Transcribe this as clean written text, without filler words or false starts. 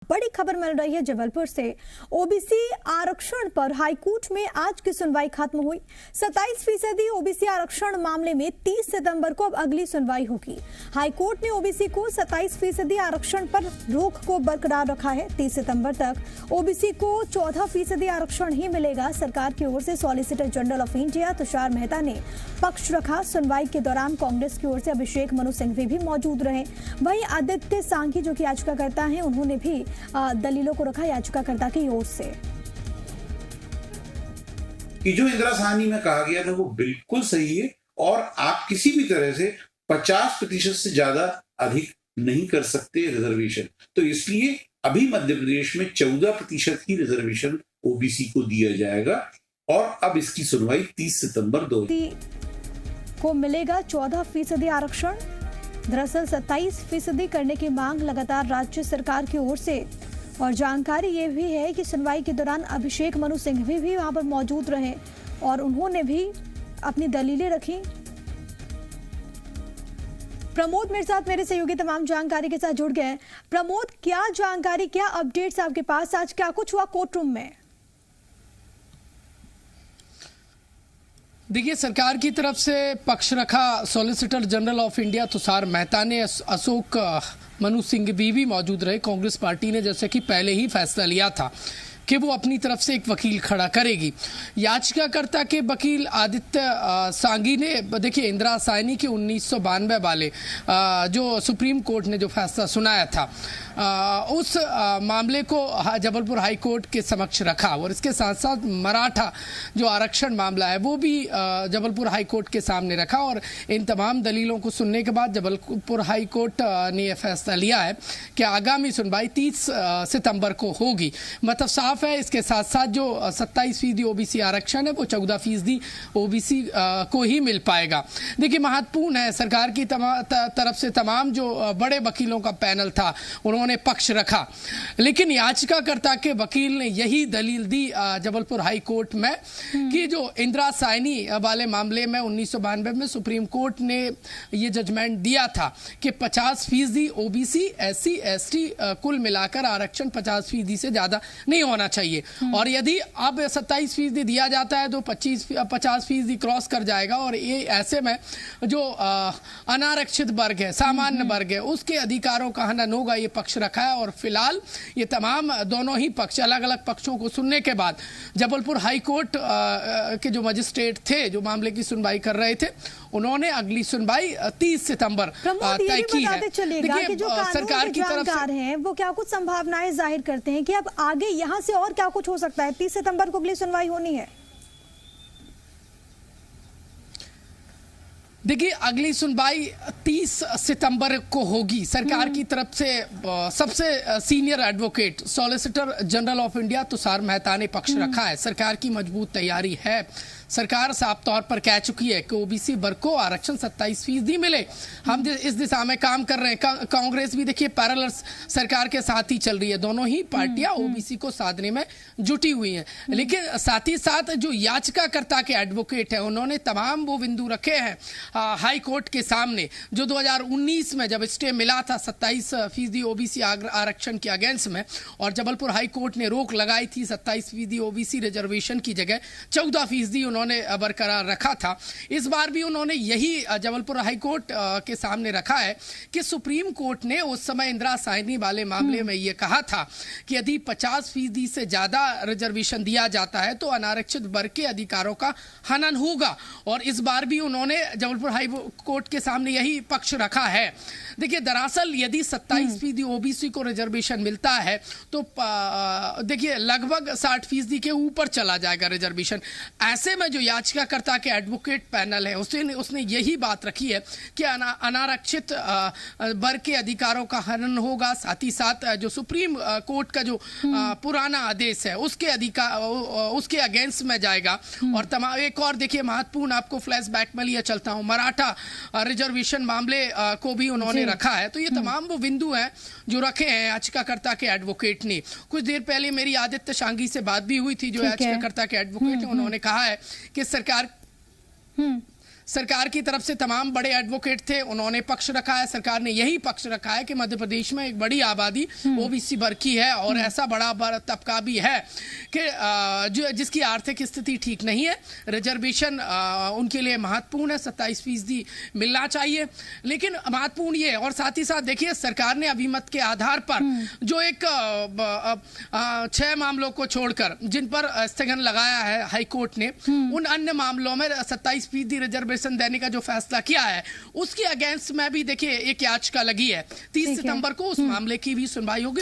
बड़ी खबर मिल रही है जबलपुर से। ओबीसी आरक्षण पर हाईकोर्ट में आज की सुनवाई खत्म हुई। 27% ओबीसी आरक्षण मामले में 30 सितंबर को अब अगली सुनवाई होगी। हाईकोर्ट ने ओबीसी को 27% आरक्षण पर रोक को बरकरार रखा है। 30 सितंबर तक ओबीसी को 14% आरक्षण ही मिलेगा। सरकार की ओर से solicitor general of India Tushar Mehta ने पक्ष रखा। सुनवाई के दौरान कांग्रेस की ओर से अभिषेक मनु सिंघवी भी मौजूद रहे। वहीं आदित्य सांघी जो कि याचिकाकर्ता हैं, उन्होंने भी दलीलों को रखा याचिकाकर्ता की ओर से। कि जो इंदिरा साहनी में कहा गया था वो बिल्कुल सही है और आप किसी भी तरह से 50% से ज्यादा अधिक नहीं कर सकते रिजर्वेशन। तो इसलिए अभी मध्य प्रदेश में 14% ही रिजर्वेशन ओबीसी को दिया जाएगा और अब इसकी सुनवाई 30 सितंबर को मिलेगा 14% आरक्षण। दरअसल 27% करने की मांग लगातार राज्य सरकार की ओर से, और जानकारी ये भी है कि सुनवाई के दौरान अभिषेक मनु सिंघवी भी वहां पर मौजूद रहे और उन्होंने भी अपनी दलीलें रखी। प्रमोद मेरे साथ, मेरे सहयोगी तमाम जानकारी के साथ जुड़ गए। प्रमोद, क्या जानकारी, क्या अपडेट्स आपके पास? आज क्या कुछ हुआ कोर्ट रूम में? देखिए, सरकार की तरफ से पक्ष रखा solicitor general of India Tushar Mehta ने। अशोक मनु सिंघवी भी मौजूद रहे। कांग्रेस पार्टी ने जैसे कि पहले ही फैसला लिया था कि वो अपनी तरफ से एक वकील खड़ा करेगी। याचिकाकर्ता के वकील आदित्य सांघी ने, देखिए, इंदिरा साहनी के 1992 वाले जो सुप्रीम कोर्ट ने जो फैसला सुनाया था, उस मामले को जबलपुर हाई कोर्ट के समक्ष रखा और इसके साथ साथ मराठा जो आरक्षण मामला है वो भी जबलपुर हाई कोर्ट के सामने रखा। और इन तमाम दलीलों को सुनने के बाद जबलपुर हाई कोर्ट ने यह फैसला लिया है कि आगामी सुनवाई 30 सितंबर को होगी। मतलब साफ है। इसके साथ साथ जो 27% ओबीसी आरक्षण है वो 14% ओबीसी को ही मिल पाएगा। देखिए, महत्वपूर्ण है, सरकार की तरफ से तमाम जो बड़े वकीलों का पैनल था उन्होंने पक्ष रखा, लेकिन याचिकाकर्ता के वकील ने यही दलील दी जबलपुर हाई कोर्ट में कि जो इंदिरा साहनी वाले मामले में 1992 में सुप्रीम कोर्ट ने ये जजमेंट दिया था कि 50% ओबीसी एससी एसटी कुल मिलाकर आरक्षण 50% से ज्यादा नहीं होना चाहिए, और यदि अब 27% दिया जाता है तो 50% क्रॉस कर जाएगा और ये ऐसे में जो अनारक्षित वर्ग है, सामान्य वर्ग है, उसके अधिकारों का हनन होगा। ये पक्ष रखा है और फिलहाल ये तमाम दोनों ही पक्ष, अलग अलग पक्षों को सुनने के बाद जबलपुर हाई कोर्ट के जो मजिस्ट्रेट थे जो मामले की सुनवाई कर रहे थे, उन्होंने अगली सुनवाई 30 सितंबर तय की है। देखिए, जो सरकार की तरफ से हैं वो क्या कुछ संभावनाएं जाहिर करते हैं कि अब आगे यहां से और क्या कुछ हो सकता है? 30 सितंबर को अगली सुनवाई होनी है। देखिए, अगली सुनवाई 30 सितंबर को होगी। सरकार की तरफ से सबसे senior advocate solicitor general of India Tushar Mehta ने पक्ष रखा है। सरकार की मजबूत तैयारी है। सरकार साफ तौर पर कह चुकी है कि ओबीसी वर्ग को आरक्षण 27% मिले। हम इस दिशा में काम कर रहे हैं। कांग्रेस भी देखिए पैरेलल सरकार के साथ ही चल रही है। दोनों ही पार्टियां ओबीसी को साधने में जुटी हुई हैं, लेकिन साथ ही साथ जो याचिकाकर्ता के एडवोकेट है उन्होंने तमाम वो बिंदु रखे हैं हाई कोर्ट के सामने जो 2019 में जब स्टे मिला था 27% ओबीसी आरक्षण के अगेंस्ट में, और जबलपुर हाई कोर्ट ने रोक लगाई थी 27% ओबीसी रिजर्वेशन की जगह 14% उन्होंने बरकरार रखा था। इस बार भी उन्होंने यही जबलपुर हाई कोर्ट के सामने रखा है कि सुप्रीम कोर्ट ने उस समय इंदिरा साहनी वाले मामले में यह कहा था कि यदि 50% से ज्यादा रिजर्वेशन दिया जाता है तो अनारक्षित वर्ग के अधिकारों का हनन होगा, और इस बार भी उन्होंने जबलपुर हाई कोर्ट के सामने यही पक्ष रखा है। देखिए, दरअसल यदि 27% ओबीसी को रिजर्वेशन मिलता है तो देखिए लगभग 60% के ऊपर चला जाएगा रिजर्वेशन। ऐसे में जो याचिकाकर्ता के एडवोकेट पैनल है उसने यही बात रखी है कि अनारक्षित वर्ग के अधिकारों का हनन होगा। साथ ही साथ जो सुप्रीम कोर्ट का जो पुराना आदेश है उसके अगेंस्ट में जाएगा। और तमाम एक और देखिए महत्वपूर्ण, आपको फ्लैशबैक में लिए चलता हूं, मराठा रिजर्वेशन मामले को भी उन्होंने रखा है। तो ये तमाम वो बिंदु हैं जो रखे हैं याचिकाकर्ता के एडवोकेट ने। कुछ देर पहले मेरी आदित्य सांघी से बात भी हुई थी जो याचिकाकर्ता के एडवोकेट हैं। उन्होंने कहा है कि सरकार सरकार की तरफ से तमाम बड़े एडवोकेट थे, उन्होंने पक्ष रखा है, सरकार ने यही पक्ष रखा है कि मध्य प्रदेश में एक बड़ी आबादी ओबीसी वर्ग की है और ऐसा बड़ा तबका भी है कि जो जिसकी आर्थिक स्थिति ठीक नहीं है। रिजर्वेशन उनके लिए महत्वपूर्ण है, 27% मिलना चाहिए। लेकिन महत्वपूर्ण ये और साथ ही साथ देखिए, सरकार ने अभिमत के आधार पर जो एक 6 मामलों को छोड़कर जिन पर स्थगन लगाया है हाईकोर्ट ने, उन अन्य मामलों में 27% रिजर्वेशन देने का जो फैसला किया है उसके अगेंस्ट में भी देखिए एक याचिका लगी है। 30 सितंबर को उस मामले की भी सुनवाई होगी।